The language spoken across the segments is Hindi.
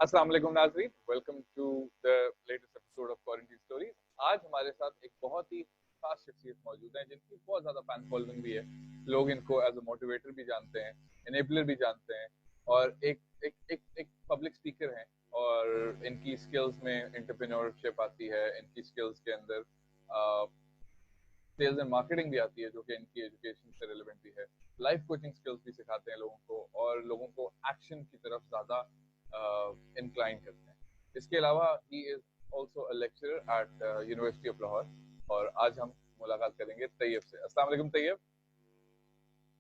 अस्सलाम वालेकुम नाज़रीन, welcome to the latest episode of quarantine stories. आज हमारे साथ एक बहुत ही खास शख्सियत मौजूद है जिनकी बहुत ज़्यादा फैन फॉलोइंग भी है। लोग इनको एज अ मोटिवेटर भी जानते हैं, एनेबलर भी जानते हैं और एक पब्लिक स्पीकर हैं। और इनकी स्किल्स में एंटरप्रेन्योरशिप आती है, इनकी स्किल्स के अंदर सेल्स एंड मार्केटिंग भी आती है जो कि इनकी एजुकेशन से रिलेवेंट भी है। लाइफ कोचिंग स्किल्स भी सिखाते हैं लोगों को और लोगों को एक्शन की तरफ ज़्यादा इंक्लाइन करते हैं। इसके अलावा he is also a lecturer at university of Lahore. और आज हम मुलाकात करेंगे तैयब से। अस्सलाम वालेकुम तैयब।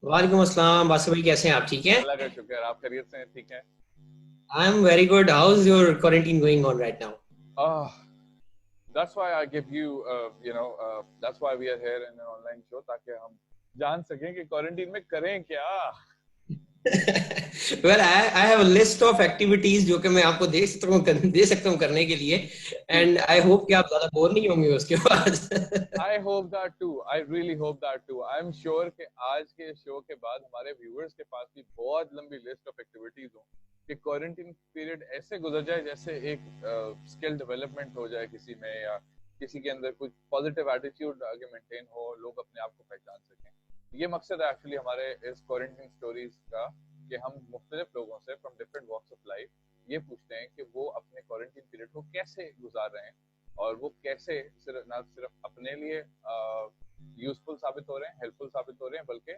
वालेकुम अस्सलाम। बासिर भाई कैसे हैं आप? ठीक हैं? अल्लाह का शुक्र, आप खैरियत से हैं? ठीक है। I am very good. How is your quarantine going on right now? That's why I give you, that's why we are here in an online show, ताकि हम जान सकें कि क्वारंटीन में करें क्या। Well I have a list of activities जो कि मैं आपको दे सकता हूँ करने के लिए, एंड आई होप कि आप ज्यादा बोर नहीं होंगे उसके बाद। I hope that too. I really hope that too. I'm sure कि आज के शो के बाद हमारे व्यूअर्स के पास भी बहुत लंबी लिस्ट ऑफ एक्टिविटीज हो कि क्वारंटीन पीरियड ऐसे गुजर जाए जैसे एक स्किल डेवलपमेंट हो जाए किसी में, या किसी के अंदर कुछ पॉजिटिव एटीट्यूड आगे मेंटेन हो, लोग अपने आप को पहचान सकें। ये मकसद है एक्चुअली हमारे इस क्वारंटीन स्टोरीज का कि हम मुख्तलिफ लोगों से from different walks of life ये पूछते हैं कि वो अपने क्वारंटीन पीरियड को कैसे गुजार रहे हैं और वो कैसे ना सिर्फ अपने लिए यूजफुल साबित हो रहे हैं, हेल्पफुल साबित हो रहे हैं, बल्कि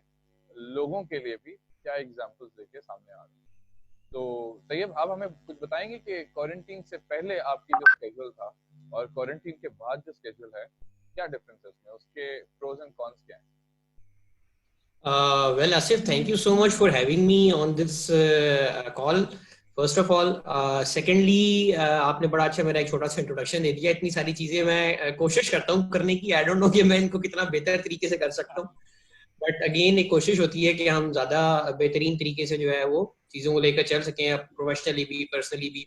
लोगों के लिए भी क्या एग्जांपल्स लेके सामने आ रहे हैं। तो तैयब, आप हमें कुछ बताएंगे कि क्वारंटीन से पहले आपकी जो स्केड्यूल था और क्वारंटीन के बाद जो स्केड्यूल है, क्या डिफरेंस है उसमें, उसके प्रोज एंड कॉन्स क्या हैं? Well, Asif, thank you so much for having me on this call. First of all, secondly, आपने बड़ा अच्छा मेरा एक छोटा सा इंट्रोडक्शन दे दिया। इतनी सारी चीजें मैं कोशिश करता हूँ करने की। आई डोंट नो कि मैं इनको कितना बेहतर तरीके से कर सकता हूँ, बट अगेन एक कोशिश होती है कि हम ज्यादा बेहतरीन तरीके से जो है वो चीजों को लेकर चल सकें, प्रोफेशनली भी पर्सनली भी।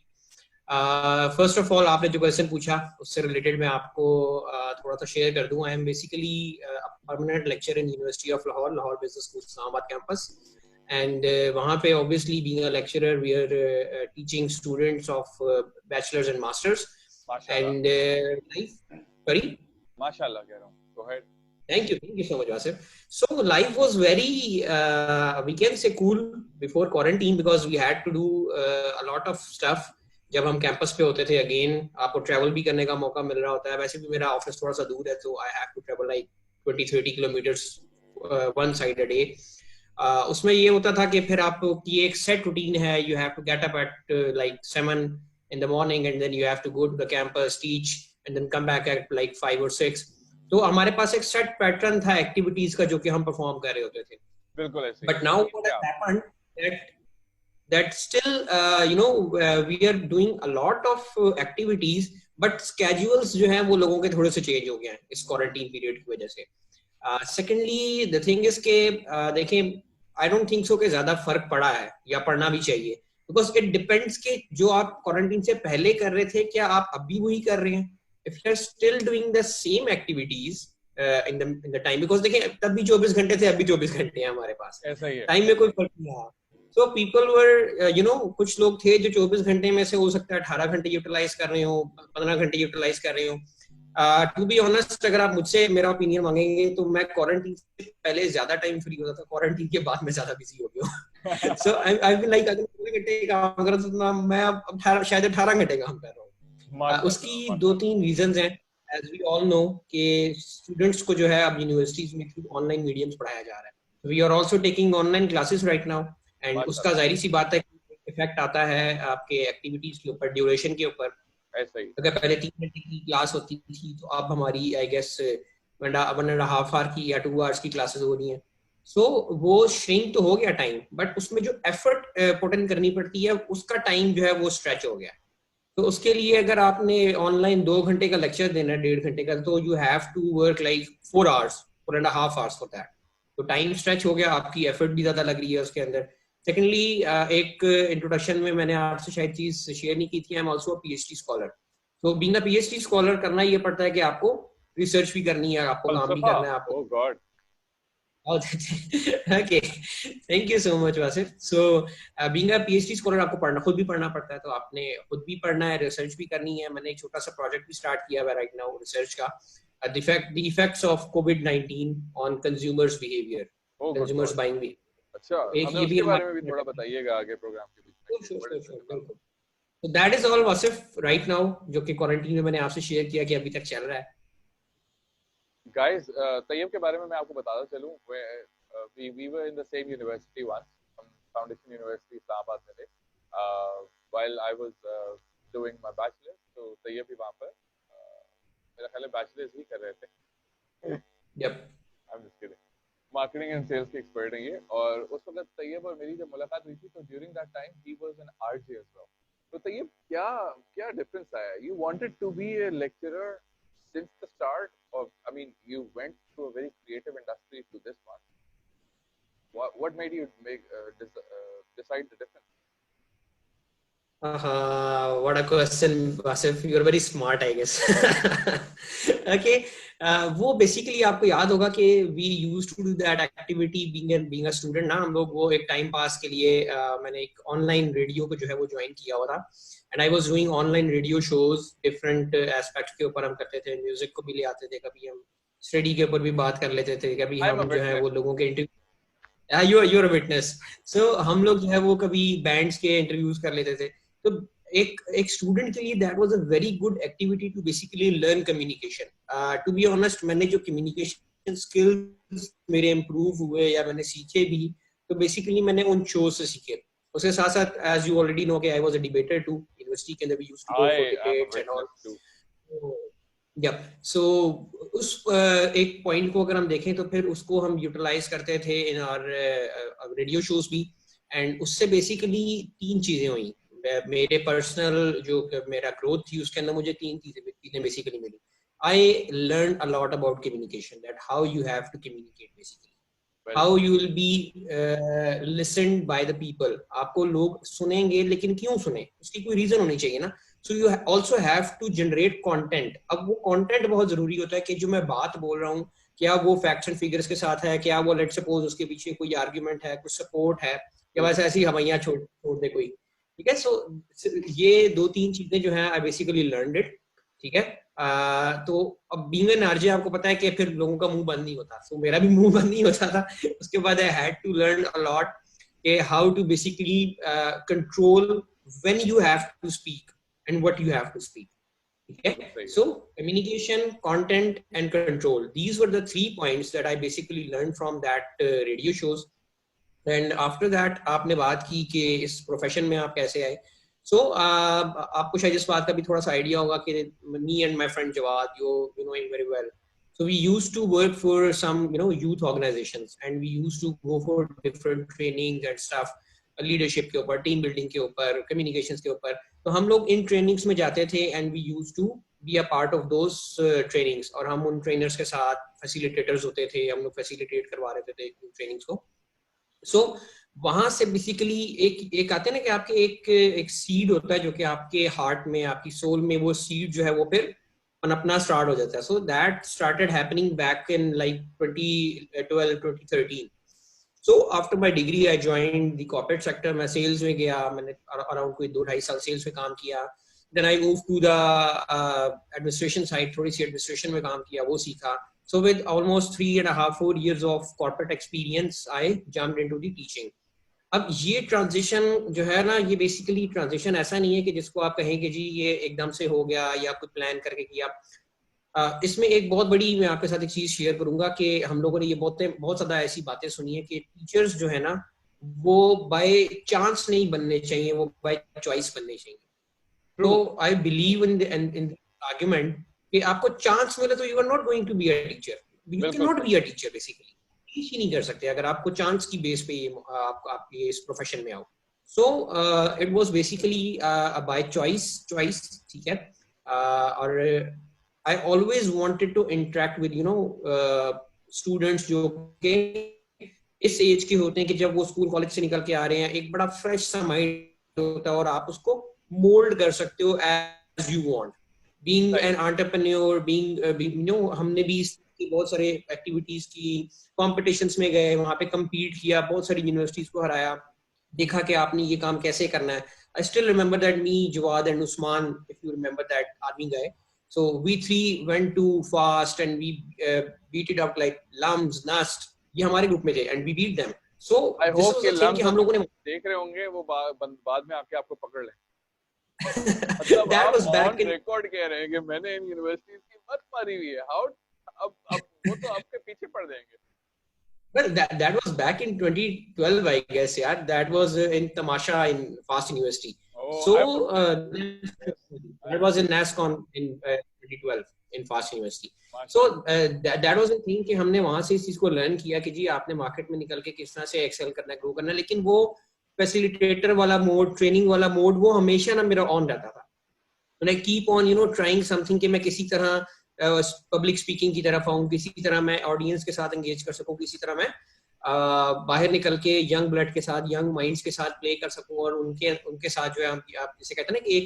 फर्स्ट ऑफ ऑल, आपने जो क्वेश्चन पूछा उससे रिलेटेड मैं आपको थोड़ा सा शेयर कर दूं। I am basically permanent lecture in university of Lahore, Lahore business school Islamabad campus. And वहाँ पे obviously being a lecturer we are teaching students of bachelors and masters and sorry माशाल्लाह कह रहा हूँ। Go ahead. Thank you so much, Wasif. So life was very, we can say, cool before quarantine because we had to do a lot of stuff. जब हम कैंपस पे होते थे, अगेन आपको ट्रैवल भी करने का मौका मिल रहा होता है। वैसे भी मेरा ऑफिस थोड़ा सा दूर है, तो I have to travel like 20-30 kilometres one side a day. उसमें ये होता था कि फिर आपकी एक सेट रूटीन है। You have to get up at like 7 in the morning and then you have to go to the campus, teach and then come back at like 5 or 6. तो हमारे पास एक सेट पैटर्न था एक्टिविटीज का जो कि हम परफॉर्म कर रहे होते थे। बिल्कुल ऐसे ही। But now what has happened that still we are doing a lot of activities, but schedules जो हैं वो लोगों के थोड़े से चेंज हो गए हैं इस क्वारंटीन पीरियड की वजह से। सेकेंडली द थिंग इज के देखें, आई डोंट थिंक सो कि ज्यादा फर्क पड़ा है या पड़ना भी चाहिए, बिकॉज इट डिपेंड्स कि जो आप क्वारंटीन से पहले कर रहे थे क्या आप अभी वही कर रहे हैं। If you are still doing the same activities in the time, because देखें तब भी 24 घंटे थे, अभी 24 घंटे हैं हमारे पास, ऐसा ही है। टाइम में कोई फर्क नहीं आया। सो पीपल वर कुछ लोग थे जो 24 घंटे में से हो सकता है 18 घंटे यूटिलाइज कर रहे हो, 15 घंटे यूटिलाइज कर रहे हो। टू बी ऑनेस्ट, अगर आप मुझसे मेरा ओपिनियन मांगेंगे तो मैं क्वारंटीन से पहले ज्यादा टाइम फ्री होता था, क्वारंटीन के बाद में ज्यादा बिजी हो गया। सो आई फील लाइक अगर 15 घंटे काम कर रहा था, मैं अब शायद 18 घंटे काम कर रहा हूँ। उसकी 2-3 रीजंस हैं। एज वी ऑल नो कि स्टूडेंट्स को जो है अब यूनिवर्सिटीज में थ्रू ऑनलाइन मीडियम्स पढ़ाया जा रहा है। We are also taking online classes right now, and उसका जाहिर सी बात है इफेक्ट आता है आपके एक्टिविटीज के ऊपर, ड्यूरेशन के ऊपर। ऐसा ही। अगर पहले 3 घंटे की क्लास होती थी तो अब हमारी आई गेस 1.5 आवर की या 2 आवर्स की क्लासेस हो रही हैं। सो वो श्रिंक तो हो गया टाइम, बट उसमें जो एफर्ट पुट इन करनी पड़ती है उसका टाइम जो है वो स्ट्रेच हो गया। तो उसके लिए अगर आपने ऑनलाइन 2 घंटे का लेक्चर देना है, 1.5 घंटे का, तो you have to work like 4 hours, 4.5 hours for that. तो टाइम स्ट्रेच हो गया, आपकी एफर्ट भी ज्यादा लग रही है उसके अंदर। सेकेंडली, एक इंट्रोडक्शन में मैंने आपसे शायद चीज शेयर नहीं की थी, I am also PhD scholar. तो बीइंग अ पीएचडी स्कॉलर करना ये पड़ता है कि आपको रिसर्च भी करनी है, आपको काम भी करना है, आपको Okay, thank you so much, Wasif. So, being a PhD scholar, आपको पढ़ना खुद भी पढ़ना पड़ता है, तो आपने खुद भी पढ़ना है, रिसर्च भी करनी है. मैंने एक छोटा सा प्रोजेक्ट भी स्टार्ट किया है right now रिसर्च का, the effects of COVID-19 on consumers behavior, oh good consumers god. buying behavior. अच्छा, एक हमें ये भी उसके बारे में भी थोड़ा हमारा बताइएगा आगे प्रोग्राम के बीच में, ये बड़े sure, इंटरेस्टिंग बात है. बिल्कुल. So that is all, Wasif, right now, जो कि क्वारंटीन में मैंने आपसे शेयर किया कि अभी तक चल रहा है. गाइस, तैयब के बारे में मैं आपको बताता चलूं. We were in the same university once. हम फाउंडेशन यूनिवर्सिटी इस्लामाबाद में थे. While I was doing my bachelor, तो तैयब भी वहाँ पर मेरा ख्याल है बैचलर्स ही कर रहे थे. Yep. I'm just kidding. Marketing and sales के एक्सपर्ट हैं ये. और उस वक्त तैयब और मेरी जब मुलाकात हुई थी, तो ड्यूरिंग दैट टाइम ही was an RJ as well. तो तैयब, क्या क्या डिफरेंस आया? You wanted to be a lecturer since the start, or I mean, you went through a very creative industry to this one. What made you decide the difference? What a question, Wasif. You're very smart, I guess. Okay. वो बेसिकली आपको याद होगा कि we used to do that activity being a student ना, हम लोग वो एक टाइम पास के लिए मैंने एक ऑनलाइन रेडियो को जो है वो ज्वाइन किया हुआ था. And I was doing online radio shows, different aspects के ऊपर हम करते थे, म्यूजिक को भी ले आते थे, कभी हम स्टडी के ऊपर भी बात कर लेते थे, कभी I'm a हम जो है witness. वो लोगों के interview, you're a witness. So हम लोग जो है वो कभी बैंड्स के इंटरव्यूज कर लेते थे. तो एक स्टूडेंट के लिए that was a very good activity to basically learn communication. To be honest, मैंने जो कम्युनिकेशन स्किल्स मेरे इम्प्रूव हुए या मैंने सीखे भी, तो बेसिकली मैंने उन शोज से सीखे. उसके साथ साथ, एज यू ऑलरेडी नो, कि I was a debater to university के अंदर. We used to go for I am a debates and all. witness too. या सो उस एक पॉइंट को अगर हम देखें तो फिर उसको हम यूटिलाइज करते थे इन आवर रेडियो शोज भी. एंड उससे बेसिकली तीन चीजें हुई. मेरे पर्सनल जो मेरा ग्रोथ थी उसके अंदर मुझे तीन चीजें बेसिकली मिली. I learn a lot about communication, that how you have to communicate basically, how you will be listened by the people. आपको लोग सुनेंगे, लेकिन क्यों सुने, उसकी कोई रीजन होनी चाहिए ना. So you also have to generate content. अब वो content बहुत जरूरी होता है कि जो मैं बात बोल रहा हूँ, क्या वो facts and figures के साथ है, क्या वो let's suppose उसके पीछे कोई argument है, कुछ support है, या बस ऐसी हवाइयाँ छोड़ दे कोई. ठीक है. So ये दो तीन चीजें जो हैं I basically learned it. ठीक है. तो अब being an RJ आपको पता है कि फिर लोगों का मुंह बंद नहीं होता. So मेरा भी मुंह बंद नहीं होता था. उसके बाद I had to learn a lot कि how to basically control when you have to speak and what you have to speak. Okay? So communication, content and control, these were the 3 points that I basically learned from that radio shows. And after that आपने बात की कि इस प्रोफेशन में आप कैसे आए. So आपको शायद इस बात का भी थोड़ा सा आइडिया होगा कि me and my friend Jawad, you know him very well. So we used to work for some youth organizations, and we used to go for different trainings and stuff, leadership के ऊपर, टीम बिल्डिंग के ऊपर, कम्युनिकेशंस के ऊपर. तो हम लोग इन ट्रेनिंग्स में जाते थे, and we used to be a part of those trainings. और हम उन ट्रेनर्स के साथ फैसिलिटेटर्स होते थे, हम लोग फैसिलिटेट करवा रहे थे ट्रेनिंग्स को. सो वहां से बेसिकली एक आते हैं ना कि आपके एक सीड होता है जो कि आपके हार्ट में, आपकी सोल में, वो सीड जो है वो फिर पनपना स्टार्ट हो जाता है. So that started happening back in like 2012 2013. So after my degree, I joined the corporate sector. मैं sales में गया, मैंने around कोई 2-2.5 साल sales में काम किया. Then I moved to the administration side, थोड़ी सी administration में काम किया, वो सीखा. So with almost 3.5-4 years of corporate experience, I jumped into the teaching. अब ये ट्रांजिशन जो है ना, ये बेसिकली ट्रांजिशन ऐसा नहीं है कि जिसको आप कहें कि जी ये एकदम से हो गया या कुछ प्लान करके किया. इसमें एक बहुत बड़ी मैं आपके साथ एक चीज शेयर करूंगा कि हम लोगों ने ये बहुत ज्यादा ऐसी बातें सुनी है कि टीचर्स जो है ना, वो बाय चांस नहीं बनने चाहिए, वो बाय चॉइस बनने चाहिए. तो आई बिलीव इन आर्गुमेंट कि आपको चांस मिले तो you are not going to be a teacher. You can not be a teacher. Basically teach ही नहीं कर सकते अगर आपको चांस की बेस पे आप ये इस प्रोफेशन में आओ. So it was basically by choice. ठीक है. और I always wanted to interact with students जो के इस एज के होते हैं कि जब वो स्कूल कॉलेज से निकल के आ रहे हैं, एक बड़ा फ्रेश सा माइंड होता है और आप उसको मोल्ड कर सकते हो as you want. Being an entrepreneur, हमने भी की बहुत सारे एक्टिविटीज की, कॉम्पिटिशन्स में गए, वहाँ पे कम्पीट किया, बहुत सारी यूनिवर्सिटीज को हराया, देखा कि आपने ये काम कैसे करना है. I still remember that me, Jawad and Usman, if you remember that army guy. So we three went to fast and we beat it out like lambs, nast. ये हमारे ग्रुप में थे and we beat them. So I this hope was कि the thing कि हम लोगों ने देख रहे होंगे वो बाद में आके आपको पकड़ लें. मतलब that आप was back on in record कह रहे हैं कि मैंने इन यूनिवर्सिटीज की मत मारी हुई है. हाउ अब वो तो आपके पीछे पड़ जाएंगे. Well, that was back in 2012, I guess. Yeah, that was in Tamasha in Fast University. Oh, So yes, that was in NASCON in 2012 in Fast University. माशा. So that was the thing कि हमने वहाँ से इस चीज को लर्न किया कि जी आपने मार्केट में निकल के किस तरह से एक्सेल करना है, ग्रो करना है. लेकिन वो फैसिलिटेटर वाला मोड, ट्रेनिंग वाला मोड, वो हमेशा ना मेरा ऑन रहता था. And I keep on trying something कि मैं किसी तरह पब्लिक स्पीकिंग की तरफ आऊँ, किसी तरह मैं ऑडियंस के साथ एंगेज कर सकूँ, किसी तरह मैं बाहर निकल के यंग ब्लड के साथ, यंग माइंड्स के साथ प्ले कर सकूँ और उनके साथ जो है आप जिसे कहते हैं ना कि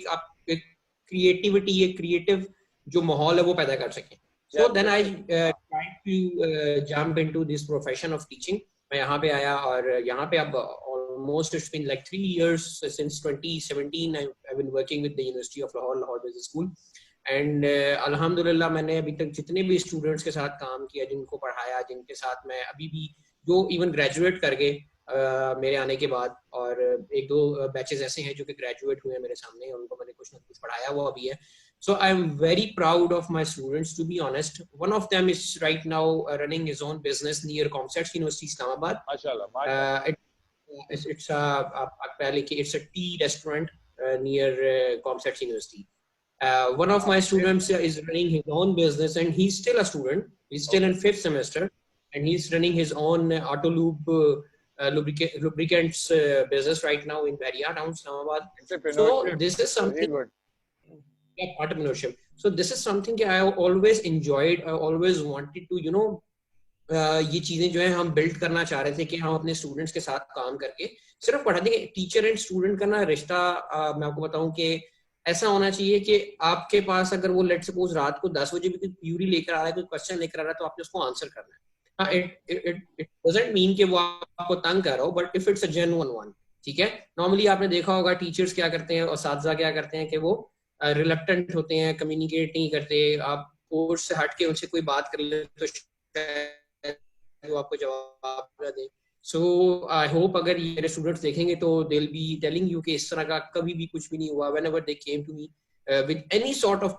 एक क्रिएटिविटी, एक क्रिएटिव जो माहौल है वो पैदा कर सकें. So then I tried to jump into this profession of teaching. मैं यहाँ पे आया और यहाँ पे अब almost it's been like 3 years since 2017 I've been working with the University of Lahore Business School. And अल्हम्दुलिल्लाह मैंने अभी तक जितने भी स्टूडेंट्स के साथ काम किया, जिनको पढ़ाया, जिनके साथ मैं अभी भी जो इवन ग्रेजुएट कर गए मेरे आने के बाद, और एक दो बैचेस ऐसे हैं जो कि ग्रेजुएट हुए हैं मेरे सामने, उनको मैंने कुछ ना कुछ पढ़ाया हुआ अभी है. So I'm very proud of my students, to be honest. One of them is right now running his own business near Comsats University, Islamabad. माशाल्लाह. It's a tea restaurant near Comsats University. One of my students is running his own business and he's still a student. He's still in 5th semester and he's running his own auto lube lubricants business right now in Bahria town, Islamabad. So this is something entrepreneurship. So this is something I always enjoyed. I always wanted to ये चीजें जो है हम बिल्ड करना चाह रहे थे कि हम अपने स्टूडेंट्स के साथ काम करके सिर्फ पढ़ाते. टीचर एंड स्टूडेंट का ना रिश्ता मैं आपको बताऊं कि ऐसा होना चाहिए कि आपके पास अगर वो लेट सपोज रात को 10 बजे भी कोई क्यूरी लेकर आ रहा है, कोई क्वेश्चन लेकर आ रहा है, तो आपने उसको आंसर करना है. हाँ, इट डजंट मीन कि वो आपको तंग कर रहा हो, but if it's a genuine one, ठीक है. नॉर्मली आपने देखा होगा टीचर्स क्या करते हैं और असातिज़ा क्या करते हैं कि वो रिलक्टेंट होते हैं, कम्युनिकेट नहीं करते. आप कोर्स से हट के उनसे कोई बात कर ले तो वो आपको जवाब ना दे. So I hope अगर ये मेरे स्टूडेंट्स देखेंगे तो they'll be telling you कि इस तरह का कभी भी कुछ भी नहीं हुआ. Whenever they came to me with any sort of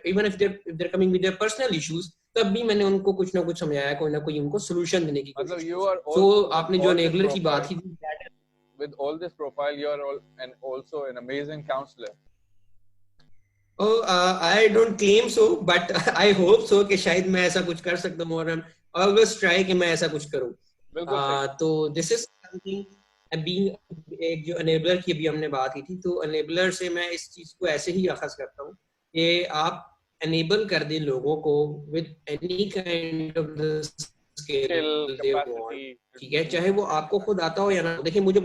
even if they're coming with their personal issues, तब भी मैंने उनको कुछ ना कुछ समझाया, कोई ना कोई उनको सोल्यूशन देने की कोशिश की. So आपने जो एनेबलर की बात की, with all this profile you are also an amazing counselor. Oh, I don't claim so, but I hope so कि शायद मैं ऐसा कुछ कर सकता हूँ और always try कि मैं ऐसा कुछ करूँ. तो दिस इज समथिंग. अभी एक जो अनेबलर की अभी हमने बात की थी, तो अनेबलर से मैं इस चीज को ऐसे ही अखज़ करता हूँ कि आप अनेबल कर दें लोगों को with any kind of the skill they want, ठीक है, चाहे वो आपको खुद आता हो या ना. देखिए मुझे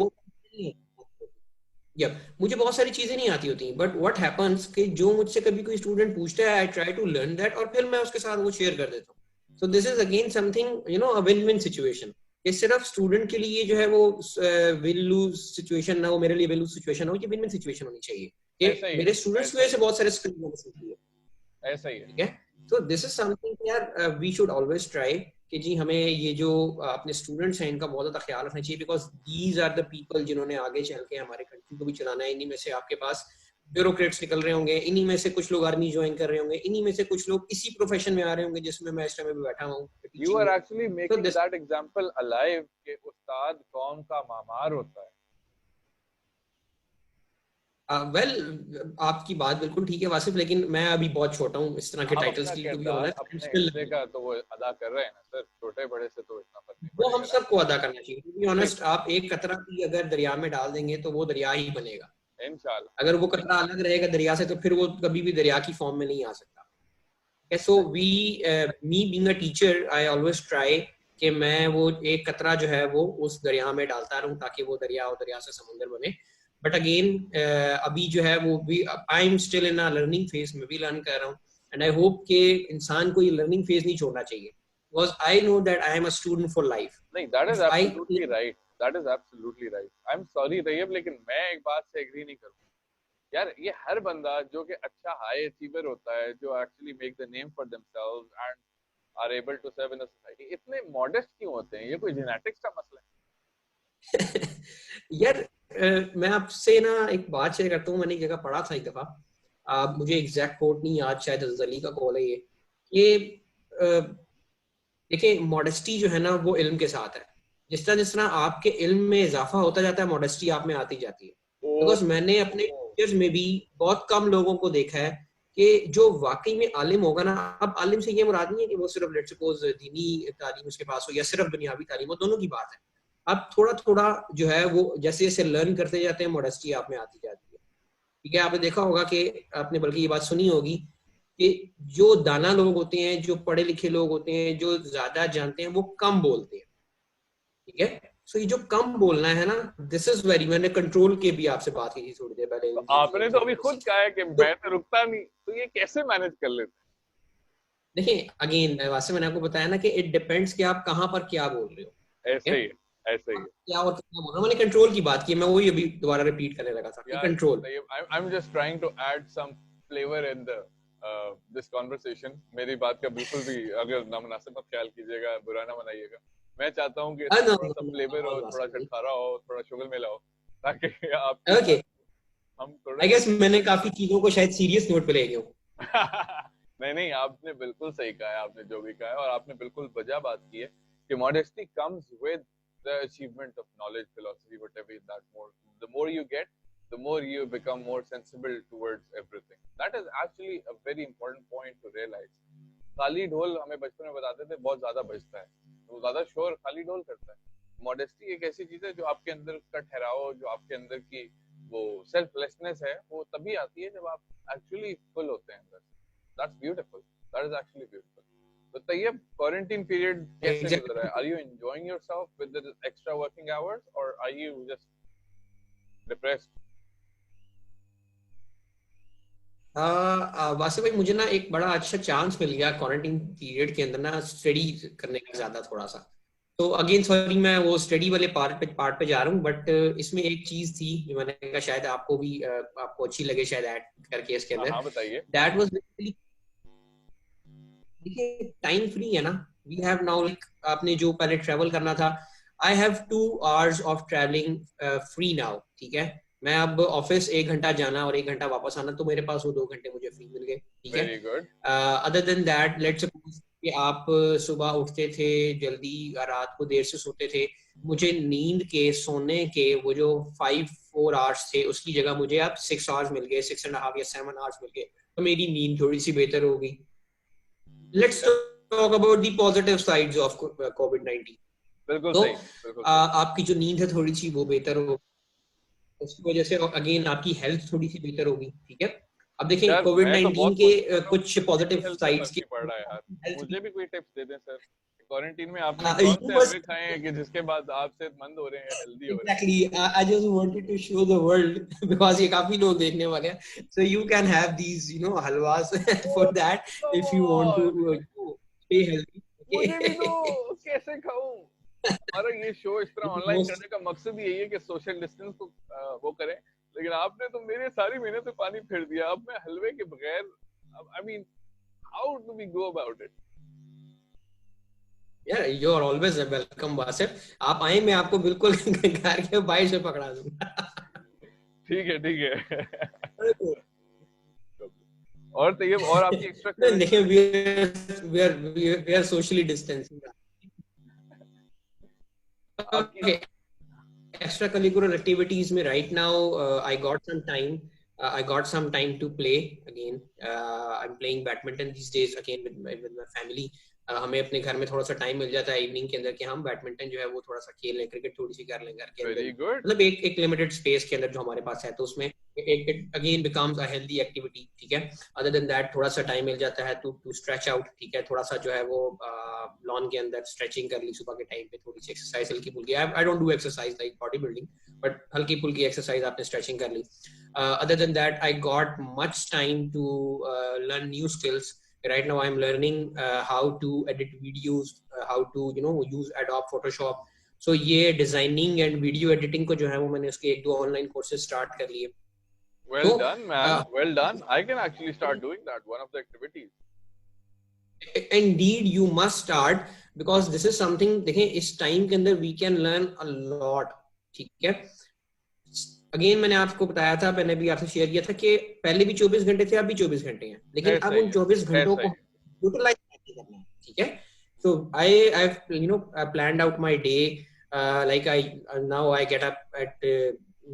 बहुत सारी चीजें नहीं आती होती, बट व्हाट हैपेंस कि जो मुझसे कभी कोई स्टूडेंट पूछता है, I try to learn that और फिर मैं उसके साथ वो शेयर कर देता हूँ. So this is again something a win win situation. ये सिर्फ स्टूडेंट के लिए जो है वो विन लूज सिचुएशन ना हो, मेरे लिए विन लूज सिचुएशन हो, ये विन विन सिचुएशन होनी चाहिए कि मेरे स्टूडेंट्स की वजह से बहुत सारे स्किल मैंने सीखी है. ऐसा ही है, ठीक है. तो दिस इज समथिंग यार वी शुड ऑलवेज ट्राई कि जी हमें ये जो अपने स्टूडेंट्स हैं इनका बहुत ज्यादा ख्याल रखना चाहिए, because these are the people जिन्होंने आगे चल के हमारे कंट्री को भी चलाना है. इन्हीं में से आपके पास ब्यूरोक्रेट्स निकल रहे होंगे, इन्हीं में से कुछ लोग आर्मी ज्वाइन कर रहे होंगे, इन्हीं में से कुछ लोग इसी प्रोफेशन में आ रहे होंगे जिसमें मैं इस टाइम में भी बैठा हूँ. You are actually making that example alive कि उस्ताद कौम का मामार होता है. आपकी बात बिल्कुल ठीक है वासिफ, लेकिन मैं अभी बहुत छोटा हूँ इस तरह के टाइटल्स के लिए. अपने का तो वो अदा कर रहे हैं ना सर, छोटे बड़े से तो इतना फर्क नहीं. वो हम सबको अदा करना चाहिए. टू बी ऑनेस्ट, आप एक कतरा भी अगर दरिया में डाल देंगे तो वो दरिया ही बनेगा इंशाल्लाह. अगर वो कतरा अलग रहेगा दरिया से तो फिर वो कभी भी दरिया की फॉर्म में नहीं आ सकता. So me being a teacher, I always try कि मैं वो एक कतरा जो है वो उस दरिया में डालता रहूं ताकि वो दरिया और दरिया से समुंदर बने. बट अगेन अभी जो है वो भी I am still in a learning phase, मैं भी लर्न कर रहा हूँ. एंड आई होप कि इंसान को ये लर्निंग फेज नहीं छोड़ना चाहिए, because I know that I am a student for life. नहीं, that is I absolutely right, that is absolutely right. I am sorry Tayyab, लेकिन मैं एक बात से एग्री नहीं करूंगा यार. ये हर बंदा जो कि अच्छा हाई अचीवर होता है, जो actually make the name for themselves and are able to serve in a society, इतने मॉडेस्ट क्यों होते हैं? ये कोई जेनेटिक्स का मसला है? यार मैं आपसे ना एक बात शेयर करता हूँ. मैंने एक जगह पढ़ा था एक दफा, मुझे एग्जैक्ट कोट नहीं याद, शायद अजली का कॉल है ये देखिए मॉडेस्टी जो है ना वो इल्म के साथ है. जिस तरह आपके इल्म में इजाफा होता जाता है, मॉडेस्टी आप में आती जाती है. बिकॉज मैंने अपने टीचर्स में भी बहुत कम लोगों को देखा है कि जो वाकई में आलिम होगा ना, अब आलिम से ये मुराद नहीं है कि वो सिर्फ लेट्स सपोज दीनी तालीम उसके पास हो या सिर्फ दुनियावी तालीम हो, दोनों की बात है. अब थोड़ा थोड़ा जो है वो जैसे जैसे लर्न करते जाते हैं, मॉडेस्टी आप में आती जाती है. ठीक है, आपने देखा होगा कि आपने बल्कि ये बात सुनी होगी कि जो दाना लोग होते हैं, जो पढ़े लिखे लोग होते हैं, जो ज्यादा जानते हैं, वो कम बोलते हैं. ठीक है, सो ये जो कम बोलना है ना, दिस इज वेरी, मैंने कंट्रोल के भी आपसे बात की थी थोड़ी देर पहले. तो आपने तो अभी खुद कहा है कि मैं तो रुकता नहीं, तो ये कैसे मैनेज कर लेते? देखिए अगेन वैसे मैंने आपको बताया ना कि इट डिपेंड्स कि आप कहाँ पर क्या बोल रहे हो. ऐसे ही है, ऐसे ही है. क्या और कितना बोल रहा हूँ. मैंने कंट्रोल की बात की, मैं वही अभी दोबारा रिपीट करने लगा था कि control. I am just trying to add some flavour in the this conversation. मेरी बात का बिल्कुल भी अगर नामुनासिब मत ख्याल कीजिएगा, बुरा ना मनाइएगा. मैं चाहता हूँ कि थोड़ा सा फ्लेवर हो, थोड़ा चटखारा हो, थोड़ा शुगर मिला हो, ताकि आप ओके. हम थोड़ा आई गेस मैंने काफी चीजों को शायद सीरियस नोट पे ले गया हूँ. नहीं नहीं, आपने बिल्कुल सही कहा है, आपने जो भी कहा है, और आपने बिल्कुल वजह बात की है कि modesty comes with the achievement of knowledge, philosophy, whatever is that. The more you get, the more you become more sensible towards everything. That is actually a very important point to realize. खाली ढोल हमें बचपन में बताते थे बहुत ज्यादा बजता है, तो ज्यादा शोर खाली ढोल करता है. मॉडेस्टी एक ऐसी चीज है जो आपके अंदर का ठहराव, जो आपके अंदर की वो सेल्फलेसनेस है, वो तभी आती है जब आप एक्चुअली फुल होते हैं अंदर. That's beautiful. That is actually beautiful. तो तैयब, quarantine period कैसे गुजर रहा है? Are you enjoying yourself with the extra working hours, or are you just depressed? वासे भाई, मुझे ना एक बड़ा अच्छा चांस मिल गया क्वारंटाइन पीरियड के अंदर ना स्टडी करने का ज्यादा थोड़ा सा. तो अगेन सॉरी, मैं वो स्टडी वाले पार्ट पे जा रहा हूँ, बट इसमें एक चीज थी जो मैंने कहा शायद आपको भी आपको अच्छी लगे शायद ऐड करके इसके अंदर. हाँ बताइए. दैट वाज बेसिकली, देखिए टाइम फ्री है ना, वी हैव नाउ लाइक आपने जो पहले ट्रैवल करना था, I have 2 hours of travelling free now. ठीक है, मैं अब ऑफिस 1 घंटा जाना और 1 घंटा वापस आना, तो मेरे पास वो 2 घंटे मुझे फ्री मिल गए. ठीक है, very good. Other than that let's suppose कि आप सुबह उठते थे जल्दी, रात को देर से सोते थे, मुझे नींद के सोने के वो जो 4 hours थे, उसकी जगह मुझे अब 6 hours मिल गए, 6.5 या 7 hours मिल गए, तो मेरी नींद थोड़ी सी बेहतर हो गई. Let's talk about the positive sides of COVID-19. बिल्कुल तो सही, बिल्कुल आपकी जो नींद है थोड़ी सी वो बेहतर हो, उसकी वजह से अगेन आपकी हेल्थ थोड़ी सी बेहतर होगी. ठीक है, अब देखिए कोविड-19 के कुछ पॉजिटिव साइड्स के पड़ रहा है यार. मुझे भी कोई टिप्स दे दें सर. क्वारंटाइन में आपने you कौन से must हलवे खाए हैं कि जिसके बाद आप सेहतमंद हो रहे हैं, हेल्दी हो रहे हैं? exactly I just wanted to show the world because ये काफी लोग देखने वाले हैं, so you can have these halwas for that if you want to stay healthy. मुझे भी दो, कैसे खाऊं? हमारा ये शो इस तरह ऑनलाइन करने का मकसद यही है कि सोशल डिस्टेंस को वो करें, लेकिन आपने तो मेरी सारी मेहनत पे पानी फेर दिया. अब मैं हलवे के बगैर, I mean how do we go about it? Yeah, you are always welcome, Wasif. आप आए, मैं आपको बिल्कुल घर के बाहर से पकड़ा दूंगा. ठीक है, ठीक है. और तो ये और आपकी एक्स्ट्रा देखिए we are socially distancing. Okay, extracurricular activities में right now I got some time to play again. I'm playing badminton these days again with my family. हमें अपने घर में थोड़ा सा टाइम मिल जाता है इवनिंग के अंदर कि हम बैडमिंटन जो है वो थोड़ा सा खेल लें, क्रिकेट थोड़ी सी कर लें घर के अंदर, मतलब एक लिमिटेड स्पेस के अंदर जो हमारे पास है, तो उसमें it again becomes a healthy activity. ठीक है, other than that थोड़ा सा टाइम मिल जाता है to stretch out. ठीक है, थोड़ा सा जो है वो लॉन के अंदर स्ट्रेचिंग कर ली सुबह के टाइम पे, थोड़ी सी एक्सरसाइज हल्की फुल्की. I don't do exercise like body building, but हल्की फुल्की एक्सरसाइज आपने स्ट्रेचिंग कर ली. Other than that I got much time to learn new skills. Right now I'm learning how to edit videos, how to use Adobe Photoshop. So ये डिजाइनिंग एंड वीडियो एडिटिंग को जो है वो मैंने उसके एक दो ऑनलाइन कोर्सेज स्टार्ट कर लिए. Well तो done, man. Well done. I can actually start doing that. One of the activities. indeed you must start because this is something. देखें इस टाइम के अंदर we can learn a lot. ठीक है. अगेन मैंने आपको बताया था, मैंने भी आपसे शेयर किया था कि पहले भी 24 घंटे थे, अब भी 24 घंटे हैं, लेकिन अब उन 24 घंटों को यूटिलाइज करना है. ठीक है. So I've planned out my day. Like now I get up at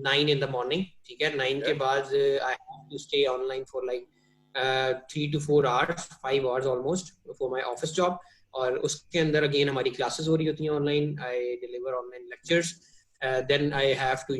9 in the morning. ठीक है. 9 के बाद I have to stay online for like 3 to 4 hours, 5 hours almost for my office job. और उसके अंदर अगेन हमारी क्लासेस हो रही होती हैं online. I deliver online lectures. Then I have to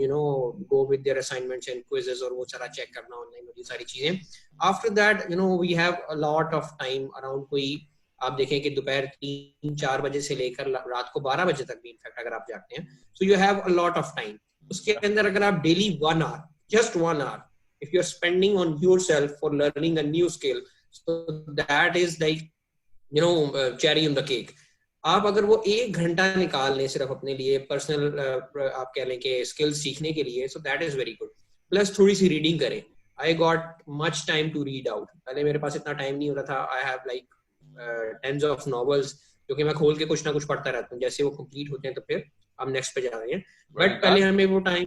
go with their assignments and quizzes और वो सारा चेक करना ऑनलाइन और ये सारी चीजें. After that we have a lot of time around. कोई आप देखें कि दोपहर 3-4 बजे से लेकर रात को 12 बजे तक भी इनफैक्ट अगर आप जागते हैं, so you have a lot of time. उसके अंदर अगर आप daily 1 hour, just 1 hour, if you're spending on yourself for learning a new skill, so that is like cherry on the cake. आप अगर वो 1 घंटा निकाल लें सिर्फ अपने लिए पर्सनल आप कह लें कि स्किल्स सीखने के लिए, so that is very good. Plus थोड़ी सी रीडिंग करें. I got much time to read out. पहले मेरे पास इतना टाइम नहीं होता था. I have like tens of novels जो कि मैं खोल के कुछ ना कुछ पढ़ता रहता हूँ. जैसे वो कंप्लीट होते हैं तो फिर हम नेक्स्ट पे जा रहे हैं. बट पहले हमें वो टाइम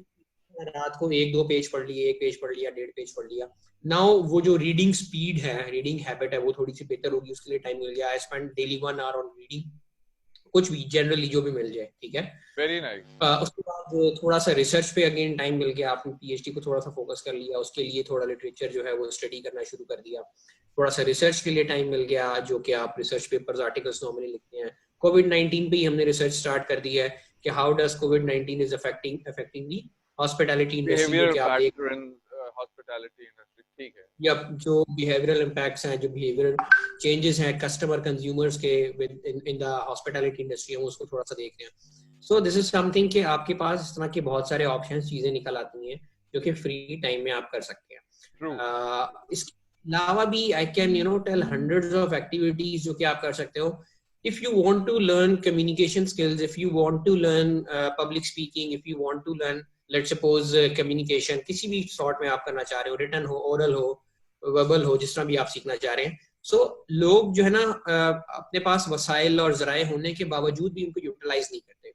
रात को 1-2 पेज पढ़ लिए, 1 पेज पढ़ लिया, 1.5 पेज पढ़ लिया. नाउ वो जो रीडिंग स्पीड है, रीडिंग हैबिट है, वो थोड़ी सी बेहतर होगी. उसके लिए टाइम मिल गया. I spend daily 1 hour on reading. कुछ भी जनरली जो भी मिल जाए. ठीक है. Very nice. उसके बाद थोड़ा सा रिसर्च पे अगेन टाइम मिल गया. आपने पीएचडी को थोड़ा सा फोकस कर लिया, उसके लिए थोड़ा लिटरेचर जो है वो स्टडी करना शुरू कर दिया. थोड़ा सा रिसर्च के लिए टाइम मिल गया, जो कि आप रिसर्च पेपर्स आर्टिकल्स नॉर्मली लिखते हैं. कोविड-19 पे ही हमने रिसर्च स्टार्ट कर दी है कि how does covid is affecting the hospitality industry. जो कि आप देख हॉस्पिटैलिटी इंडस्ट्री. ठीक है. या जो बिहेवियरल इम्पैक्ट्स हैं, जो बिहेवियरल चेंजेस हैं कस्टमर कंज्यूमर्स के इन द हॉस्पिटैलिटी इंडस्ट्री, हम उसको थोड़ा सा देख रहे हैं. सो दिस इज समथिंग कि आपके पास इस तरह के बहुत सारे ऑप्शंस, चीजें निकल आती हैं जो कि फ्री टाइम में आप कर सकते हैं. इसके अलावा भी I can tell hundreds of activities जो कि आप कर सकते हो. if you want to learn communication skills, if you want to learn public speaking, if you want to learn let's suppose communication किसी भी sort में आप करना चाह रहे हो, written हो, oral हो, verbal हो, जिस तरह भी आप सीखना चाह रहे हैं. so लोग जो है ना अपने पास वसाइल और ज़राए होने के बावजूद भी उनको यूटिलाइज नहीं करते.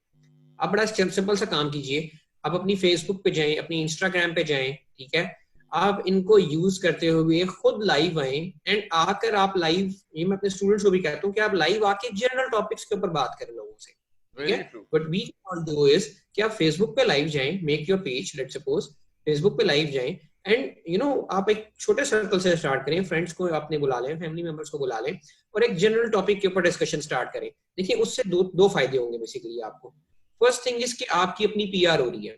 आप बड़ा सिंपल सा काम कीजिए. आप अपनी फेसबुक पे जाएं, अपनी इंस्टाग्राम पे जाएं. ठीक है. आप इनको यूज करते हुए खुद लाइव आए एंड आकर आप लाइव, ये मैं अपने स्टूडेंट्स को भी कहता हूँ कि आप लाइव आके जनरल टॉपिक्स के ऊपर बात करें लोगों से. ठीक है. But we can do is कि आप फेसबुक पे लाइव जाएं, make your page, let's suppose Facebook पे लाइव जाएं एंड आप एक छोटे सर्कल से स्टार्ट करें. फ्रेंड्स को आपने बुला लें, फैमिली मेंबर्स को बुला लें और एक जनरल टॉपिक के ऊपर डिस्कशन स्टार्ट करें. देखिए उससे दो फायदे होंगे बेसिकली आपको. फर्स्ट थिंग इज कि आपकी अपनी पीआर हो रही है.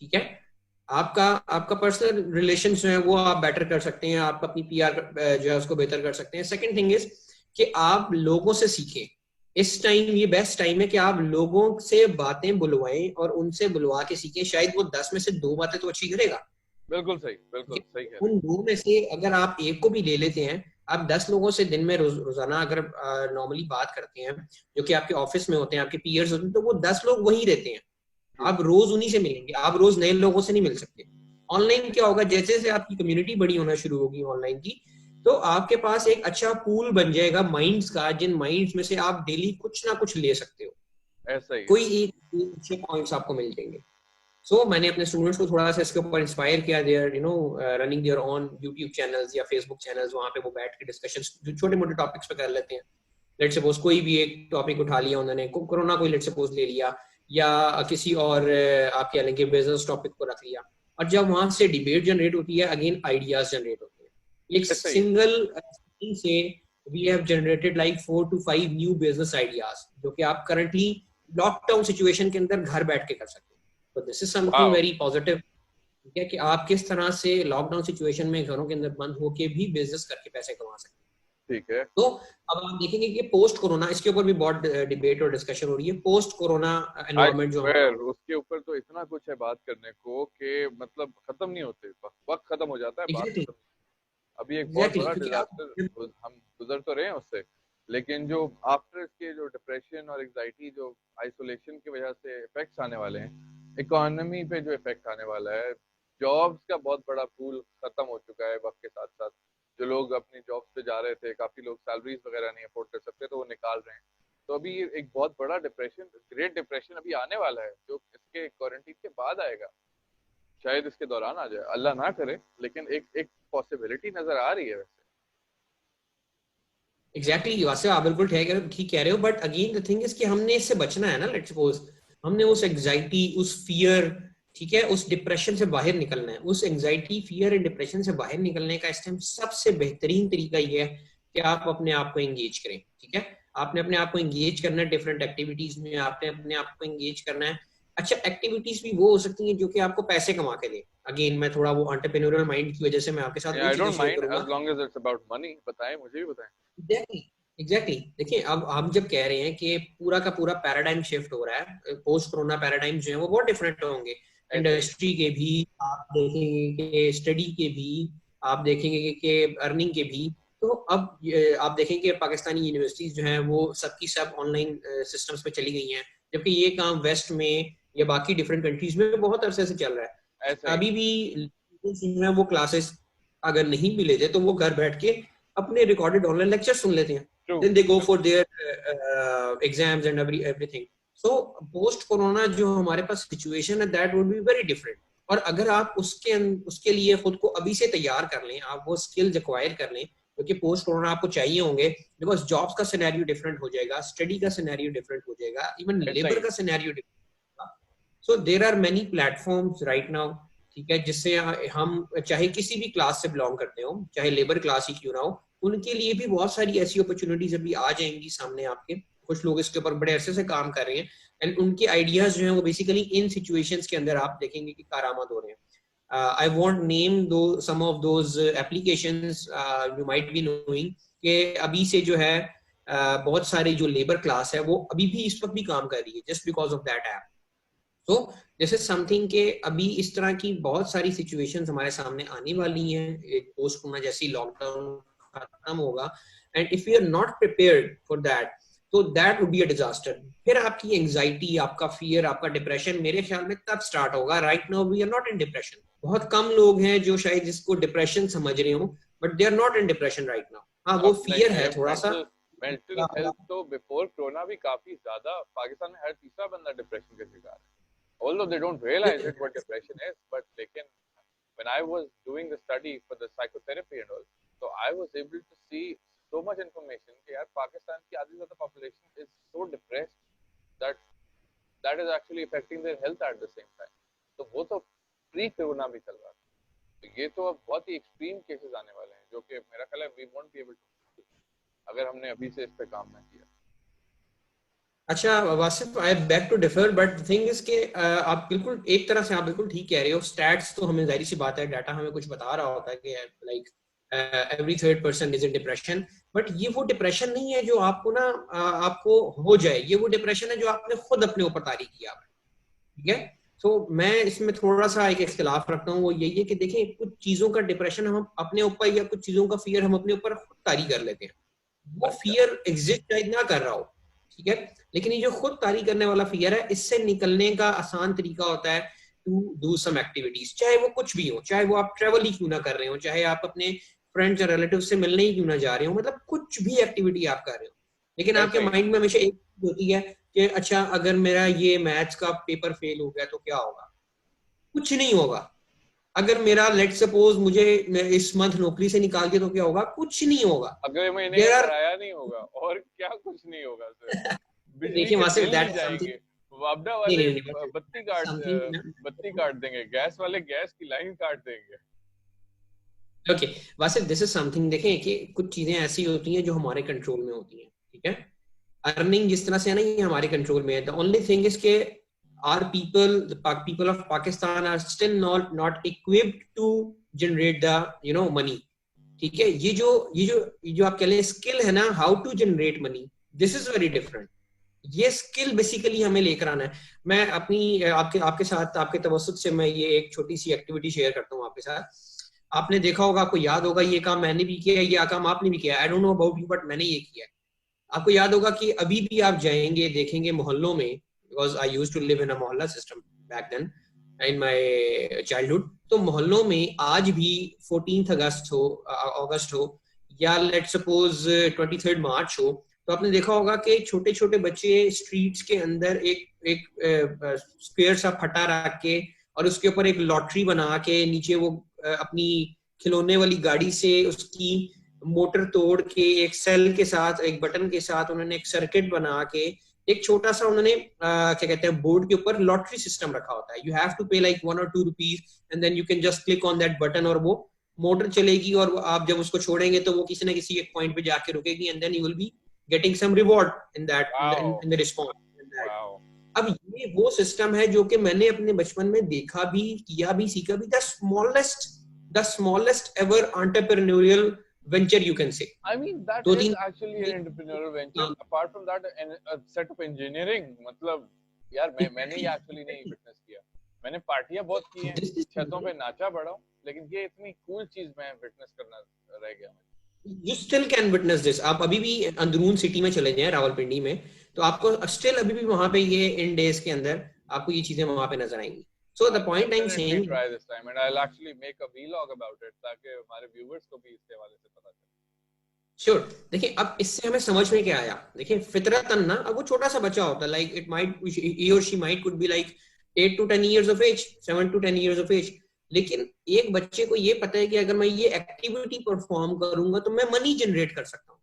ठीक है. आपका पर्सनल रिलेशन जो है वो आप बेटर कर सकते हैं. आप अपनी पीआर जो है उसको बेहतर कर सकते हैं. सेकंड थिंग इज कि आप लोगों से सीखें. इस टाइम ये बेस्ट टाइम है कि आप लोगों से बातें बुलवाएं और उनसे बुलवा के सीखें. शायद वो 10 में से 2 बातें तो अच्छी करेगा. बिल्कुल सही, बिल्कुल सही है. उन 2 में से अगर आप एक को भी ले लेते हैं, आप 10 लोगों से दिन में रोजाना अगर नॉर्मली बात करते हैं जो कि आपके ऑफिस में होते हैं, आपके पीयर्स होते हैं, तो वो 10 लोग वहीं रहते हैं. आप रोज उन्हीं से मिलेंगे. आप रोज नए लोगों से नहीं मिल सकते. ऑनलाइन क्या होगा, जैसे जैसे आपकी कम्युनिटी बड़ी होना शुरू होगी ऑनलाइन की, तो आपके पास एक अच्छा पूल बन जाएगा माइंड्स का, जिन माइंड्स में से आप डेली कुछ ना कुछ ले सकते हो. ऐसा ही कोई एक अच्छे पॉइंट्स आपको मिल जाएंगे. सो मैंने अपने स्टूडेंट्स को थोड़ा सा इसके ऊपर इंस्पायर किया. They are running their own YouTube channels या फेसबुक चैनल्स. वहां पे वो बैठ के डिस्कशंस छोटे मोटे टॉपिक्स पे कर लेते हैं. लेट्स सपोज कोई भी एक टॉपिक उठा लिया उन्होंने, कोरोना कोई लेट्स सपोज ले लिया या किसी और आप कह लेंगे बिजनेस टॉपिक को रख लिया. और जब वहां से डिबेट जनरेट होती है, अगेन आइडियाज जनरेट होते हैं. एक सिंगल से we have generated like 4 to 5 new business ideas जो कि आप करंटली लॉकडाउन सिचुएशन के अंदर घर बैठ के कर सकते हैं. तो this is something very positive. ठीक है कि आप किस तरह से लॉकडाउन सिचुएशन में घरों के अंदर बंद होके भी बिजनेस करके पैसे कमा सकते हैं. ठीक है. तो अब आप देखेंगे कि पोस्ट कोरोना, इसके ऊपर भी बहुत डिबेट और डिस्कशन हो रही है. पोस्ट कोरोना एनवायरनमेंट जो है उसके ऊपर तो इतना कुछ है बात करने को कि मतलब खत्म नहीं होते. वक्त खत्म हो जाता है, बात खत्म. अभी एक बहुत एग्जैक्टली बड़ा क्योंकि डिजास्टर हम गुजर तो रहे हैं उससे, लेकिन जो आफ्टर इसके जो डिप्रेशन और एग्जाइटी, जो आइसोलेशन की वजह से इफेक्ट्स आने वाले हैं, इकोनॉमी पे जो इफेक्ट आने वाला है, जॉब्स का बहुत बड़ा पूल खत्म हो चुका है वक्त के साथ साथ। जो लोग अपनी जॉब्स पे जा रहे थे, काफी लोग सैलरीज वगैरह नहीं अफोर्ड कर सकते तो वो निकाल रहे हैं। तो अभी एक बहुत बड़ा डिप्रेशन, ग्रेट डिप्रेशन अभी आने वाला है, जो इसके क्वारंटीन के बाद आएगा। शायद इसके दौरान आ जाए, अल्लाह ना करे, लेकिन एक पॉसिबिलिटी नजर आ रही है वैसे। एग्जैक्टली वासे आप बिल्कुल ठीक कह रहे हो, but again the thing is कि हमने इससे बचना है ना। लेट्स सपोज हमने उस एंजाइटी, उस फियर, ठीक है, उस डिप्रेशन से बाहर निकलना है। उस एंजाइटी, फियर एंड डिप्रेशन से बाहर निकलने का इस टाइम सबसे बेहतरीन तरीका ये है कि आप अपने आप को एंगेज करें। ठीक है, आपने अपने आप को एंगेज करना है डिफरेंट एक्टिविटीज में, आपने अपने आप को एंगेज करना है। अच्छा, एक्टिविटीज भी वो हो सकती हैं जो कि आपको पैसे कमा के दे। अगेन मैं थोड़ा वो एंटरप्रेन्योरियल माइंड की वजह से मैं आपके साथ वो आई चीजें डोंट शेयर माइंड करूंगा। As long as it's about money. बताएं, मुझे भी बताएं। एग्जैक्टली एग्जैक्टली देखिए, अब हम जब कह रहे हैं कि पूरा का पूरा पैराडाइम शिफ्ट हो रहा है, पोस्ट कोरोना पैराडाइम जो है वो बहुत डिफरेंट होंगे। ऐसे ही। इंडस्ट्री के भी आप देखेंगे, कि स्टडी के भी आप देखेंगे, कि अर्निंग के भी। तो अब आप देखेंगे कि पाकिस्तानी यूनिवर्सिटीज जो हैं वो सबकी सब ऑनलाइन सिस्टम्स पे चली गई हैं, जबकि ये काम वेस्ट में या बाकी डिफरेंट कंट्रीज में बहुत अरसे से चल रहा है। ऐसे ही। अभी भी जो है वो क्लासेस अगर नहीं भी लेते तो वो घर बैठ के अपने रिकॉर्डेड ऑनलाइन लेक्चर सुन लेते हैं, true. then they go for their exams and everything. So post corona जो हमारे पास सिचुएशन है, that would be very different. और अगर आप उसके लिए खुद को अभी से तैयार कर लें, आप वो स्किल्स एक्वायर कर लें क्योंकि पोस्ट कोरोना आपको चाहिए होंगे, बिकॉज जॉब्स का सिनेरियो डिफरेंट हो जाएगा, स्टडी का सिनेरियो डिफरेंट हो जाएगा, इवन ऐसा लेबर ही। का सिनेरियो डिफरेंट होगा। So there are many platforms right now, ठीक है, जिससे हम चाहे किसी भी क्लास से बिलोंग करते हो, चाहे लेबर क्लास ही क्यों ना हो, उनके लिए भी बहुत सारी ऐसी अपॉर्चुनिटीज अभी आ जाएंगी सामने आपके। कुछ लोग इसके ऊपर बड़े अरसे से काम कर रहे हैं एंड उनके आइडियाज जो हैं वो बेसिकली इन सिचुएशंस के अंदर आप देखेंगे कि कारआमद हो रहे हैं। I won't name some of those applications you might be knowing कि अभी से जो है बहुत सारे जो लेबर क्लास है वो अभी भी इस वक्त भी काम कर रही है just because of that app. So this is something के अभी इस तरह की बहुत सारी सिचुएशंस हमारे सामने आने वाली हैं। पोस्ट कोरोना जैसी लॉकडाउन खत्म होगा and if you are not prepared for that तो that would be a disaster. फिर आपकी एंजाइटी, आपका फियर, आपका डिप्रेशन मेरे ख्याल में तब स्टार्ट होगा। Right now we are not in depression. बहुत कम लोग हैं जो शायद इसको डिप्रेशन समझ रहे हो, but they are not in depression right now. हाँ, वो अब फियर नहीं, है ये थोड़ा सा। मेंटल मेंटल हेल्थ तो बिफोर कोरोना भी काफी ज्यादा, पाकिस्तान में हर तीसरा बंदा डिप्रेशन का शिकार है। Although they don't realize it what depression is, but लेकिन when I was doing the study for the psychotherapy and all, so I was able to see so much information कि यार पाकिस्तान की आधी ज्यादा population is so depressed that that is actually affecting their health at the same time. तो वो तो प्री कोरोना भी चल रहा था। तो ये तो अब बहुत ही एक्सट्रीम केसेस आने वाले हैं, जो कि मेरा ख्याल है we won't be able to अगर हमने अभी से इस पे काम ना किया। अच्छा Wasif, I back to differ, but thing is के आप बिल्कुल एक तरह से आप बिल्कुल ठीक कह रहे हो। स्टैट्स तो हमें जाहिर सी बात है, डाटा हमें कुछ बता रहा होता है कि like every third person is in depression, but ये वो डिप्रेशन नहीं है जो आपको ना आपको हो जाए। ये वो डिप्रेशन है जो आपने खुद अपने ऊपर तारी किया है। ठीक है, तो मैं इसमें थोड़ा सा एक इख्तिलाफ रखता हूँ, वो यही है कि देखिए कुछ चीजों का डिप्रेशन हम अपने ऊपर या कुछ चीजों का फियर हम अपने ऊपर खुद तारी कर लेते हैं। वो अच्छा। फियर एग्जिस्ट शायद ना कर रहा हो, ठीक है, लेकिन ये जो खुद तारी करने वाला फियर है, इससे निकलने का आसान तरीका होता है टू डू सम एक्टिविटीज, चाहे वो कुछ भी हो, चाहे वो आप ट्रेवल ही क्यों ना कर रहे हो, चाहे आप अपने फ्रेंड्स और रिलेटिव से मिलने ही क्यों ना जा रहे हो, मतलब कुछ भी एक्टिविटी आप कर रहे हो, लेकिन ऐसा आपके ही। माइंड में हमेशा एक चीज होती है कि अच्छा अगर मेरा ये मैथ्स का पेपर फेल हो गया तो क्या होगा। कुछ नहीं होगा। अगर मेरा लेट सपोज मुझे इस मंथ नौकरी से निकाल दिया तो क्या होगा। कुछ नहीं होगा। अगले महीने का देयर आर किराया नहीं होगा और क्या कुछ नहीं होगा सर। बिजली देखिए के वासिफ, बिल नहीं दैट इज समथिंग। जाएंगे, वापडा नहीं वाले नहीं नहीं, समथिंग बत्ती काट देंगे, गैस वाले गैस की लाइन काट देंगे। Okay Wasif, this is something. देखें कि कुछ चीजें ऐसी होती हैं जो हमारे कंट्रोल में होती हैं, ठीक है। अर्निंग जिस तरह से है ना, ये हमारे कंट्रोल में है। द ओनली थिंग इज के are people, the people of Pakistan are still not equipped to generate the money. ठीक है, ये जो आप कह लें स्किल है ना, how to generate money, this is very different. ये स्किल बेसिकली हमें लेकर आना है। मैं अपनी आपके आपके साथ आपके तवज्जुद से मैं ये एक छोटी सी एक्टिविटी शेयर करता हूँ आपके साथ। आपने देखा होगा, आपको याद होगा, ये काम मैंने भी किया है, ये काम आपने भी किया है, I don't know about you but मैंने ये किया है। आपको याद होगा कि अभी भी आप जाएंगे देखेंगे मोहल्लों में, because I used to live in a mohalla system back then in my childhood, तो मोहल्लों में आज भी 14th अगस्त हो, अगस्त हो, या लेट सपोज 23rd मार्च हो, तो आपने देखा होगा कि छोटे छोटे बच्चे स्ट्रीट्स के अंदर एक एक स्क्वायर सा फटा रख के और उसके ऊपर एक लॉटरी बना के नीचे वो अपनी खिलौने वाली गाड़ी से उसकी मोटर तोड़ के एक सेल के साथ एक बटन के साथ उन्होंने एक सर्किट बना के एक छोटा सा उन्होंने क्या कहते हैं बोर्ड के ऊपर लॉटरी सिस्टम रखा होता है। You have to pay like 1 or 2 rupees and then you can just click on that button और वो मोटर चलेगी और आप जब उसको छोड़ेंगे तो वो किसी ना किसी एक पॉइंट पे जाके रुकेगी and then you will be getting some reward in that in the response. अब ये वो सिस्टम है जो कि मैंने अपने बचपन में देखा भी, किया भी, सीखा भी। The smallest ever entrepreneurial venture you can say. I mean that is actually an entrepreneurial venture. Apart from that, a set of engineering, मतलब यार मैंने ये actually नहीं witness किया। मैंने पार्टियां बहुत की हैं, छतों पे नाचा बड़ा हूँ, लेकिन ये इतनी cool चीज मैं witness करना रह गया। You still can witness this. आप अभी भी अंदरून सिटी में चले जाएं, रावलपिंडी में, तो आपको still अभी भी वहां पे ये इन डेज के अंदर आपको ये चीजें वहां पे नजर आएंगी। So the point I'm saying, try this time and I'll actually make a vlog about it ताकि हमारे viewers को भी इसके हवाले से पता चले। Sure. देखिए अब इससे हमें समझ में क्या आया, देखिए फितरतन ना, अब वो छोटा सा बच्चा होता है, like it might, he or she might could be like 8 to 10 years of age, 7 to 10 years of age, लेकिन एक बच्चे को ये पता है कि अगर मैं ये एक्टिविटी परफॉर्म करूंगा तो मैं मनी जनरेट कर सकता हूँ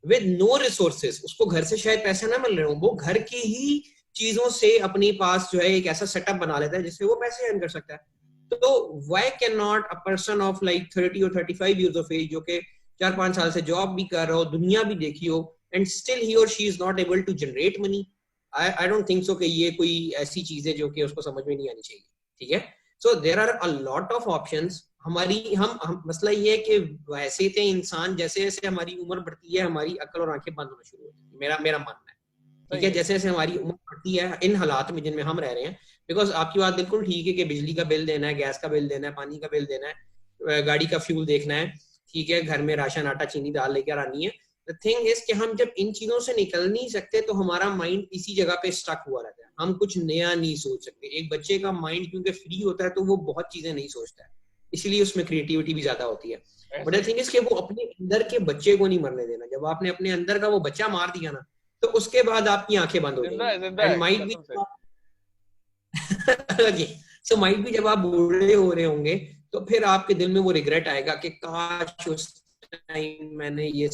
विद नो रिसोर्सेज। उसको घर से शायद पैसे ना मिल रहे हो, वो घर की ही चीजों से अपने पास जो है एक ऐसा सेटअप बना लेता है जिससे वो पैसे अर्न कर सकता है। तो why can not a person of like 30 or 35 years of age जो कि 4-5 साल से जॉब भी कर रहा हो, दुनिया भी देखी हो, एंड स्टिल ही और she is not able to generate money? I don't think so कि ये कोई ऐसी चीज है जो कि उसको समझ में नहीं आनी चाहिए। ठीक है, so there are a lot of options. हमारी हम मसला ये है कि वैसे थे इंसान, जैसे जैसे हमारी उम्र बढ़ती है हमारी अक्ल और आंखें बंद होना शुरू होती है, मेरा मानना है। ठीक है, जैसे जैसे हमारी उम्र बढ़ती है इन हालात में जिनमें हम रह रहे हैं, बिकॉज आपकी बात बिल्कुल ठीक है कि बिजली का बिल देना है, गैस का बिल देना है, पानी का बिल देना है, गाड़ी का फ्यूल देखना है, ठीक है, घर में राशन आटा चीनी दाल लेकर आनी है। द थिंग इज कि हम जब इन चीजों से निकल नहीं सकते तो हमारा माइंड इसी जगह पे स्टक हुआ रहता है, हम कुछ नया नहीं सोच सकते। एक बच्चे का माइंड क्योंकि फ्री होता है तो वो बहुत चीजें नहीं सोचता है, इसलिए उसमें क्रिएटिविटी भी ज्यादा होती है। बट द थिंग इज कि वो अपने अंदर के बच्चे को नहीं मरने देना। जब आपने अपने अंदर का वो बच्चा मार दिया ना, तो उसके बाद आपकी आंखें बंद हो जाएंगी। And might be so might be जब आप बूढ़े हो रहे होंगे तो फिर आपके दिल में वो रिग्रेट आएगा कि काश उस टाइम मैंने ये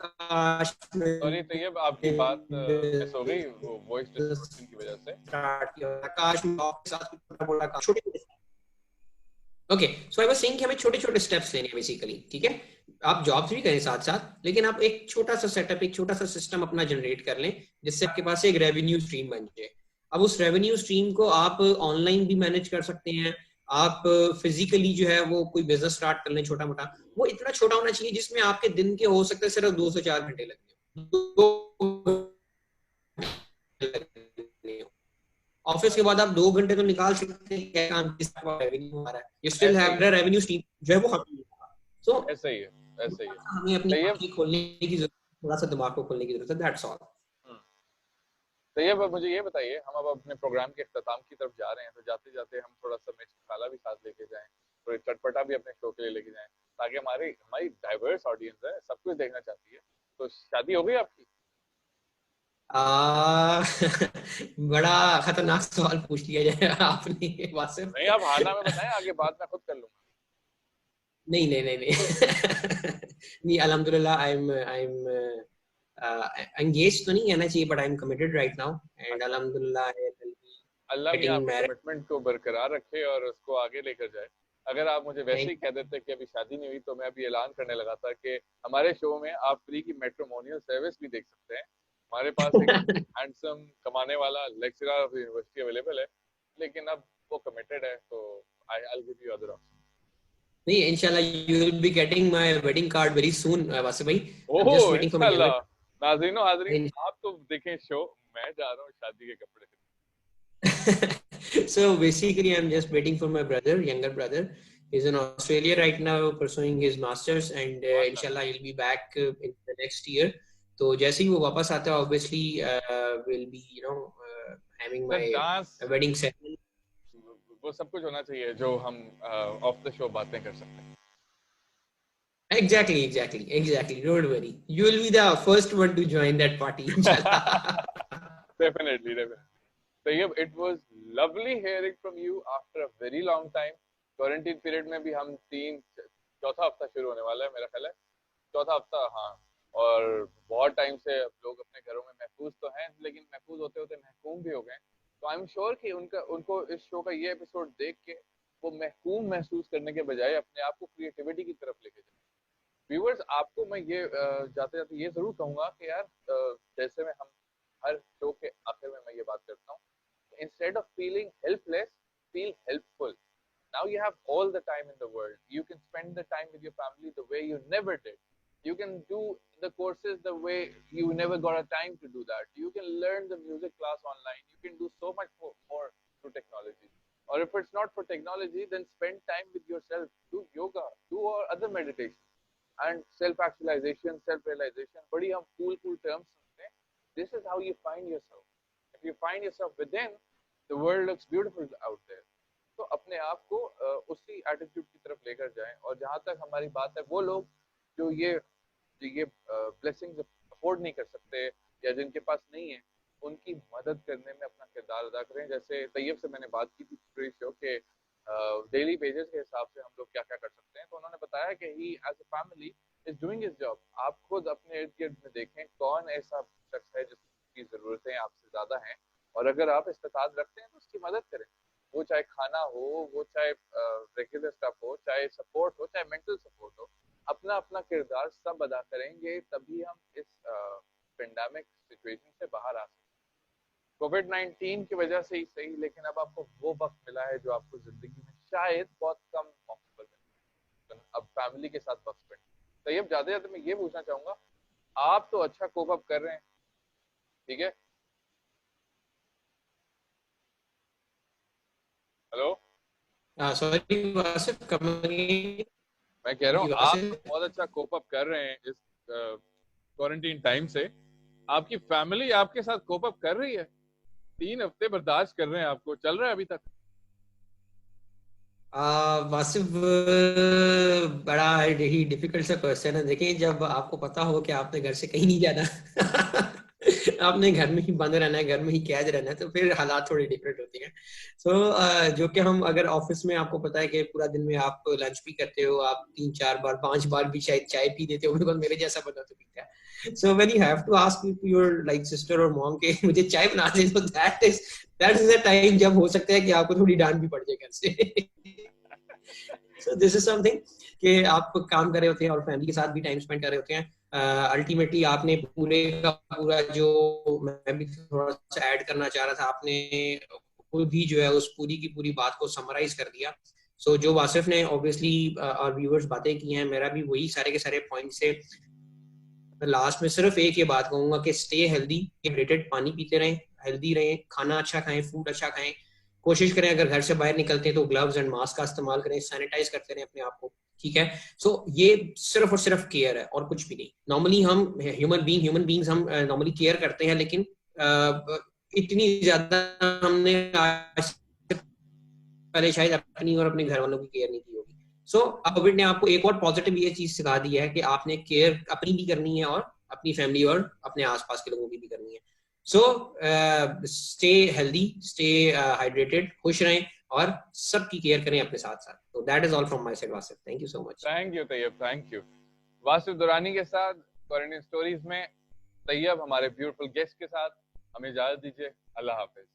काश। सॉरी तैयब, आपकी बात मिस हो गई वो वॉइस डिस्टॉर्शन की वजह से। काश मैं आपके साथ बड़ा छोटे okay, so I was saying कि हमें छोटे छोटे स्टेप्स लेने हैं बेसिकली। ठीक है, आप जॉब्स भी करें साथ साथ, लेकिन आप एक छोटा सा सेटअप, एक छोटा सा सिस्टम अपना जनरेट कर लें जिससे आपके पास एक रेवेन्यू स्ट्रीम बन जाए। अब उस रेवेन्यू स्ट्रीम को आप ऑनलाइन भी मैनेज कर सकते हैं, आप फिजिकली जो है वो कोई बिजनेस स्टार्ट कर लें छोटा मोटा। वो इतना छोटा होना चाहिए जिसमें आपके दिन के हो सकते हैं सिर्फ 2 से 4 घंटे लगे। ऑफिस के बाद आप 2 घंटे तो निकाल सकते हैं, क्या काम किस रेवेन्यू आ रहा है, you still have the revenue stream जो है वो हम। सो ऐसा ही है, ऐसा ही है। हमें अपनी आंखें खोलने की जरूरत, थोड़ा सा दिमाग को खोलने की जरूरत है, दैट्स ऑल। तो ये मुझे ये बताइए, हम अब अपने प्रोग्राम के इख्तिताम की तरफ जा रहे हैं, तो जाते जाते हम थोड़ा सा मिर्च मसाला भी साथ लेके जाएं, थोड़ा चटपटा भी अपने शो के लिए लेके जाएं, ताकि हमारी डाइवर्स ऑडियंस है, सब कुछ देखना चाहती है। तो शादी हो गई आपकी? बड़ा खतरनाक सवाल पूछ लिया जाए आपने वासिफ। नहीं, आप हाना में बताएं, आगे बात मैं खुद कर लूंगा। नहीं नहीं नहीं नहीं नहीं, अल्हम्दुलिल्लाह आई एम एंगेज तो नहीं कहना चाहिए, but I am committed right now and अल्हम्दुलिल्लाह अल्लाह भी आपके कमिटमेंट को बरकरार रखे और उसको आगे लेकर जाए। अगर आप मुझे वैसे ही कह देते कि अभी शादी नहीं हुई, तो मैं अभी ऐलान करने लगा था कि हमारे शो में आप फ्री की मैट्रिमोनियल सर्विस भी देख सकते हैं। हमारे पास एक हैंडसम कमाने वाला लेक्चरर ऑफ यूनिवर्सिटी अवेलेबल है, लेकिन अब वो कमिटेड है, तो I will give you other option. नहीं, इंशाल्लाह you will be getting my wedding card very soon Wasif भाई। ओह इंशाल्लाह। नाज़रीन, आप तो देखें शो, मैं जा रहा हूँ शादी के कपड़े। So basically, I'm just waiting for my brother, younger brother. He's in Australia right now pursuing his masters, and inshallah he'll be back in the next year. तो जैसे ही वो वापस आता है, obviously will be having sir my dance wedding ceremony. वो सब कुछ होना चाहिए जो हम ऑफ द शो बातें कर सकते हैं. Exactly. Don't worry. You will be the first one to join that party, inshallah. Definitely, definitely. Tayyib, it was lovely hearing from you after a very long time. Quarantine period में भी हम चौथा हफ्ता शुरू होने वाला है मेरा ख्याल है. चौथा हफ्ता, हाँ. और बहुत टाइम से लोग अपने घरों में महफूज तो हैं, लेकिन महफूज होते होते महकूम भी हो गए. तो आई एम श्योर कि उनको इस शो का ये एपिसोड देख के वो महकूम महसूस करने के बजाय अपने आप को क्रिएटिविटी की तरफ लेके जाए. व्यूअर्स, आपको मैं ये जाते जाते ये जरूर कहूंगा कि यार जैसे में हम हर शो के आखिर में मैं ये बात करता हूँ, instead of feeling helpless, feel helpful. Now you have all the time in the world. You can spend the time with your family the way you never did. You can do the courses the way you never got a time to do that. You can learn the music class online. You can do so much more through technology. Or if it's not for technology, then spend time with yourself. Do yoga, do other meditation. And self-actualization, self-realization, बड़ी हम cool terms सुनते हैं. This is how you find yourself. If you find yourself within, the world looks beautiful out there. तो अपने आप को उसी एटीट्यूड की तरफ लेकर जाएं. और जहां तक हमारी बात है, वो लोग जो ये ब्लेसिंग्स अफोर्ड नहीं कर सकते या जिनके पास नहीं है, उनकी मदद करने में अपना किरदार अदा करें. जैसे तैयब से मैंने बात की थी पूरे शो के डेली बेसिस के हिसाब से हम लोग क्या क्या कर सकते हैं, तो उन्होंने बताया कि he as a family is doing his job. आप खुद अपने इर्द गिर्द में देखें कौन ऐसा शख्स है जिसकी जरूरतें आपसे ज्यादा हैं, और अगर आप इस्तेताद रखते हैं तो उसकी मदद करें. वो चाहे खाना हो, वो चाहे रेगुलर स्टफ हो, चाहे सपोर्ट हो, चाहे मेंटल सपोर्ट हो. अपना अपना किरदार सब अदा करेंगे, तभी हम इस पेंडेमिक सिचुएशन से बाहर आ सकते. कोविड-19 की वजह से ही सही, लेकिन अब आपको वो वक्त मिला है जो आपको जिंदगी में शायद बहुत कम पॉसिबल है. अब फैमिली के साथ वक्त स्पेंड. तो ये ज्यादा मैं ये पूछना चाहूंगा, आप तो अच्छा कोप अप कर रहे हैं, ठीक है? Hello, Sorry, Wasif, come again. मैं कह रहा हूँ आप तो Wasif. बहुत अच्छा कोप अप कर रहे हैं इस क्वारंटीन टाइम से. आपकी फैमिली आपके साथ कोप अप कर रही है? 3 हफ्ते बर्दाश्त कर रहे हैं, आपको चल रहा है अभी तक? वासिफ, बड़ा ही डिफिकल्ट सा क्वेश्चन है. देखिए, जब आपको पता हो कि आपने घर से कहीं नहीं जाना आपने घर में ही बंद रहना है, घर में ही कैद रहना है, तो फिर हालात थोड़ी डिफरेंट होती हैं. सो जो कि हम अगर ऑफिस में, आपको पता है कि पूरा दिन में आप लंच भी करते हो, आप 3-4 बार 5 बार भी शायद चाय पी देते हो, बिल्कुल मेरे जैसा बंदा तो पीता है. So when you have to ask your like sister और मॉम के मुझे चाय बना दे, तो दैट इज द टाइम जब हो सकता है कि आपको थोड़ी डांट भी पड़ जाए घर से. So this is something कि आप काम कर रहे होते हैं और फैमिली के साथ भी टाइम स्पेंड कर रहे होते हैं. अल्टीमेटली आपने पूरे का पूरा, जो मैं भी थोड़ा सा ऐड करना चाह रहा था, आपने खुद भी जो है उस पूरी की पूरी बात को समराइज कर दिया. सो जो वासिफ ने ऑब्वियसली और व्यूअर्स बातें की हैं, मेरा भी वही सारे के सारे पॉइंट्स से. लास्ट में सिर्फ एक ये बात कहूंगा कि स्टे हेल्दी, हाइड्रेटेड, पानी पीते रहें, हेल्दी रहें, खाना अच्छा खाएं, फूड अच्छा खाएं. कोशिश करें अगर घर से बाहर निकलते हैं तो ग्लव्स एंड मास्क का इस्तेमाल करें, सैनिटाइज करते रहें अपने आप को, ठीक है? सो ये सिर्फ और सिर्फ केयर है और कुछ भी नहीं. नॉर्मली हम ह्यूमन बींग्स हम नॉर्मली केयर करते हैं, लेकिन इतनी ज्यादा हमने आज पहले शायद अपनी और अपने घर वालों की केयर नहीं की होगी. सो कोविड ने आपको एक और पॉजिटिव ये चीज सिखा दी है कि आपने केयर अपनी भी करनी है और अपनी फैमिली और अपने आसपास के लोगों की भी करनी है. So stay healthy, stay hydrated, खुश रहें और सबकी केयर करें अपने साथ साथ. तो that is all from my side. Wasif, thank you so much. Thank you Tayyab, thank you. Wasif Durrani के साथ क्वारंटीन स्टोरीज में तैयब हमारे ब्यूटीफुल गेस्ट के साथ हमें इजाजत दीजिए. अल्लाह हाफिज.